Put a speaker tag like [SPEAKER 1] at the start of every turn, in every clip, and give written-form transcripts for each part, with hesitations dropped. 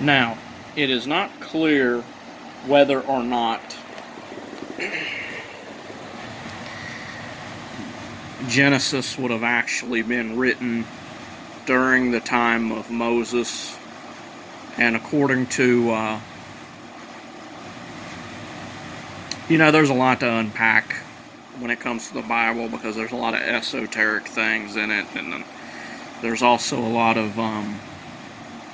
[SPEAKER 1] Now, it is not clear whether or not Genesis would have actually been written during the time of Moses, and according to, there's a lot to unpack when it comes to the Bible, because there's a lot of esoteric things in it, and there's also a lot of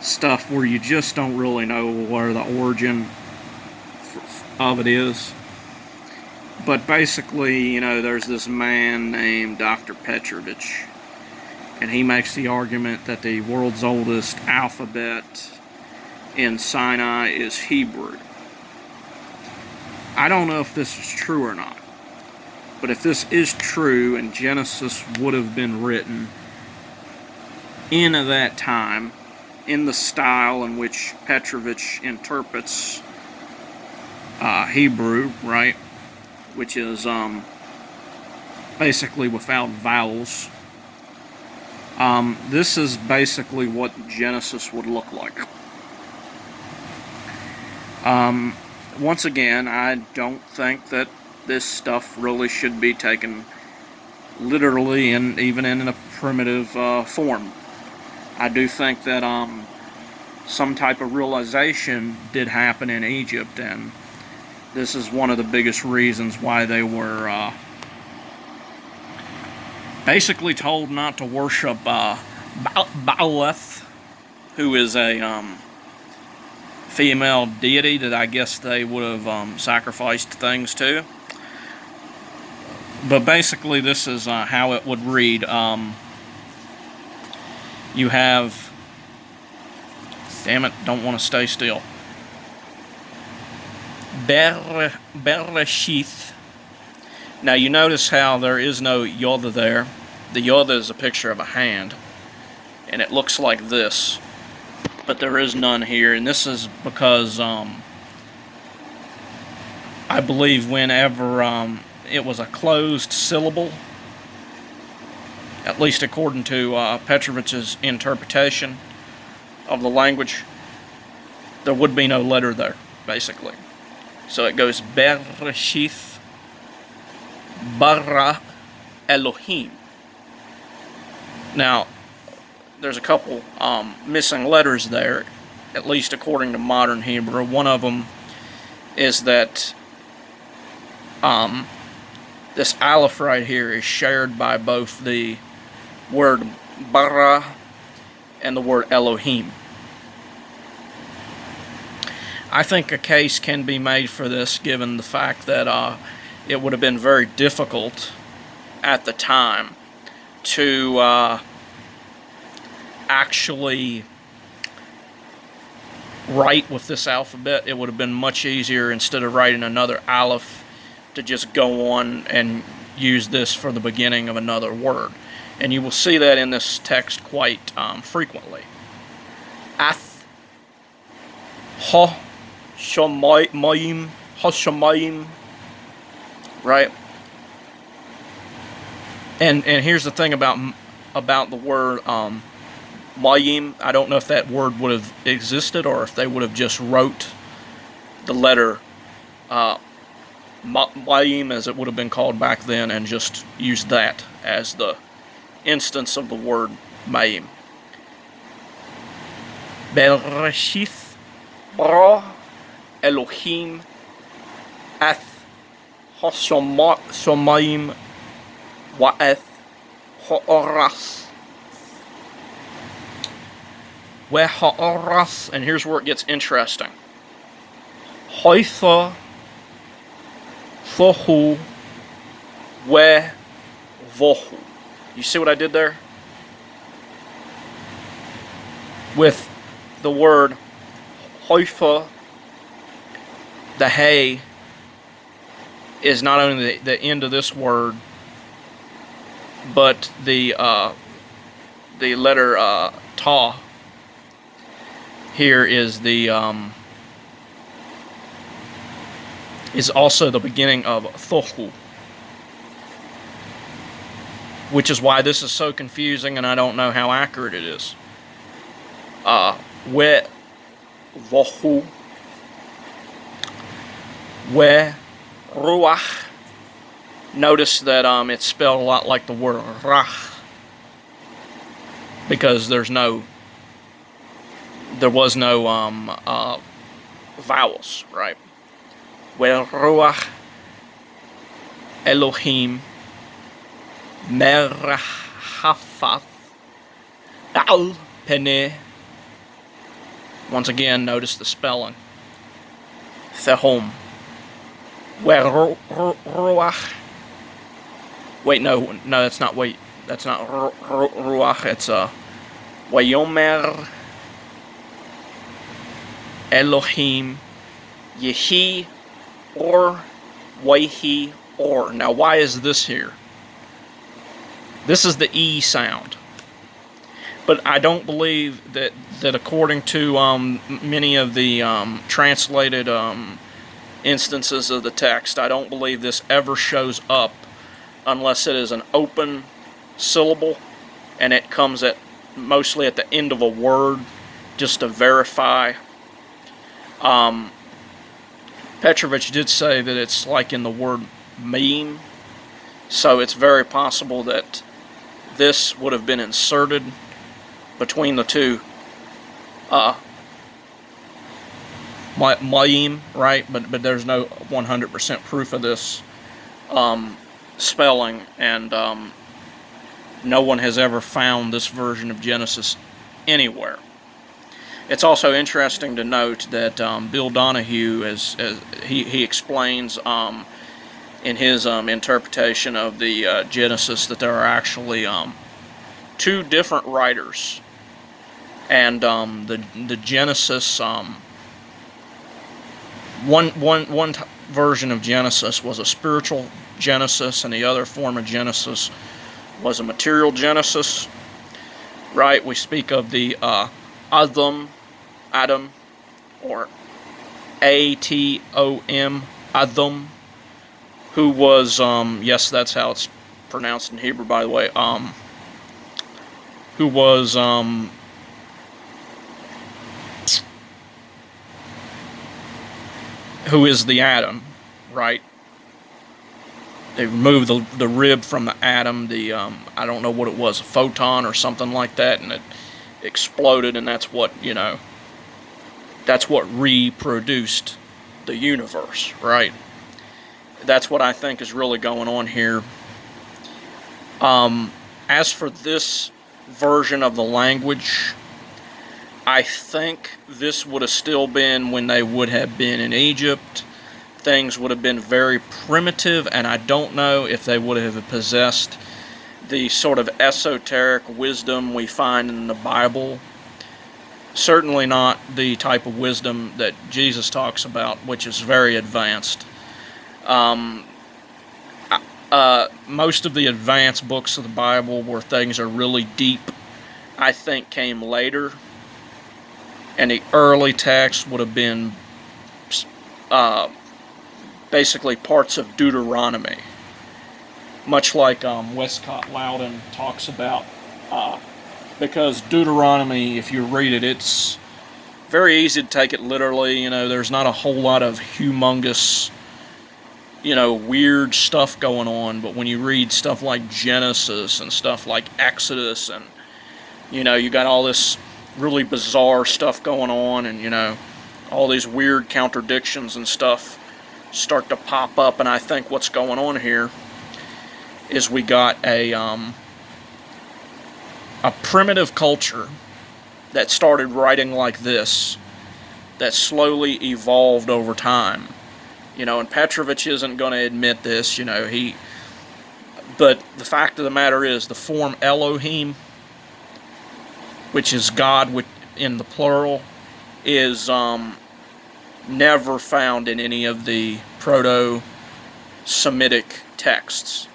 [SPEAKER 1] stuff where you just don't really know where the origin of it is. But basically, there's this man named Dr. Petravich, and he makes the argument that the world's oldest alphabet in Sinai is Hebrew. I don't know if this is true or not, but if this is true and Genesis would have been written in that time, in the style in which Petravich interprets Hebrew, right, which is basically without vowels, this is basically what Genesis would look like. Once again, I don't think that this stuff really should be taken literally and even in a primitive form. I do think that some type of realization did happen in Egypt, and this is one of the biggest reasons why they were basically told not to worship Baaleth, who is a female deity that I guess they would have sacrificed things to. But basically, this is how it would read. You have, damn it, don't want to stay still. Bereshith. Now you notice how there is no Yoda there. The Yoda is a picture of a hand, and it looks like this, but there is none here, and this is because I believe whenever it was a closed syllable, at least according to Petrovich's interpretation of the language, there would be no letter there, basically. So it goes Bereshith bara Elohim. Now, there's a couple missing letters there, at least according to modern Hebrew. One of them is that this aleph right here is shared by both the word bara and the word Elohim. I think a case can be made for this, given the fact that it would have been very difficult at the time to actually write with this alphabet. It would have been much easier, instead of writing another aleph, to just go on and use this for the beginning of another word. And you will see that in this text quite frequently. Ath, ha, shamayim, hashamayim, right? And here's the thing about the word mayim. I don't know if that word would have existed, or if they would have just wrote the letter mayim, as it would have been called back then, and just used that as the instance of the word mayim. Bereshith bara Elohim ath hashamayim wa'ath ha'aras. Where ha'aras, and here's where it gets interesting. Haitha thohu we vohu. You see what I did there? With the word haifa, the hay is not only the end of this word, but the letter ta here is is also the beginning of thohu, which is why this is so confusing, and I don't know how accurate it is. We vohu, we, ruach. Notice that it's spelled a lot like the word rach, because there was no vowels, right? We ruach Elohim merhafath al peneh. Once again, notice the spelling. Thehom. Ruach. Wait, no, that's not. Wait, that's not ruach. It's Wayomer Elohim Yehi or Wayhi or. Now, why is this here? This is the E sound. But I don't believe that according to many of the translated instances of the text, I don't believe this ever shows up unless it is an open syllable and it comes mostly at the end of a word, just to verify. Petravich did say that it's like in the word meme, so it's very possible that this would have been inserted between the two mayim, right? But there's no 100% proof of this spelling, and no one has ever found this version of Genesis anywhere. It's also interesting to note that Bill Donahue, as he explains in his interpretation of the Genesis, that there are actually two different writers, and the Genesis, one version of Genesis was a spiritual Genesis, and the other form of Genesis was a material Genesis, right? We speak of the Adam, or Atom, Adam, who was, yes, that's how it's pronounced in Hebrew, by the way, who was, who is the atom, right? They removed the rib from the atom, I don't know what it was, a photon or something like that, and it exploded, and that's what, that's what reproduced the universe, right? That's what I think is really going on here. As for this version of the language, I think this would have still been when they would have been in Egypt. Things would have been very primitive, and I don't know if they would have possessed the sort of esoteric wisdom we find in the Bible. Certainly not the type of wisdom that Jesus talks about, which is very advanced. Most of the advanced books of the Bible, where things are really deep, I think came later. And the early text would have been basically parts of Deuteronomy, much like Westcott Loudon talks about, because Deuteronomy, if you read it, it's very easy to take it literally. There's not a whole lot of humongous, weird stuff going on, but when you read stuff like Genesis and stuff like Exodus, and you got all this really bizarre stuff going on, and all these weird contradictions and stuff start to pop up. And I think what's going on here is we got a primitive culture that started writing like this, that slowly evolved over time. And Petravich isn't going to admit this, but the fact of the matter is, the form Elohim, which is God in the plural, is never found in any of the Proto-Semitic texts.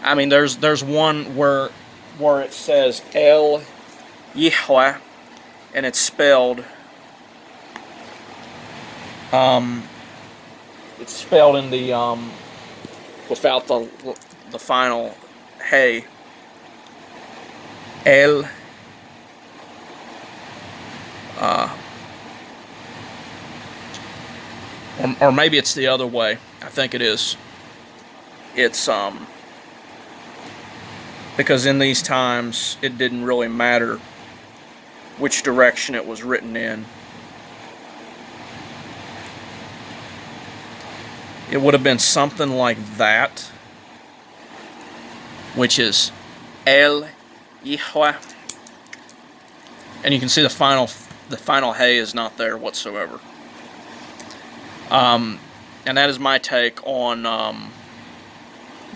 [SPEAKER 1] I mean, there's one where it says El Yihweh, and it's spelled in the without the final hey. El or maybe it's the other way. I think it is. It's because in these times it didn't really matter which direction it was written in. It would have been something like that, which is El Hijo, and you can see the final hey is not there whatsoever. And that is my take on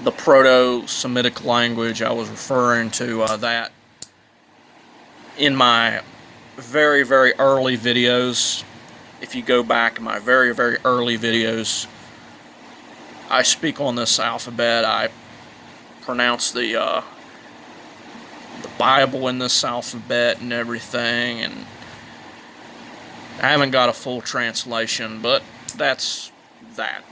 [SPEAKER 1] the Proto-Semitic language. I was referring to that in my very, very early videos. If you go back in my very, very early videos, I speak on this alphabet. I pronounce the Bible in this alphabet and everything, and I haven't got a full translation, but that's that.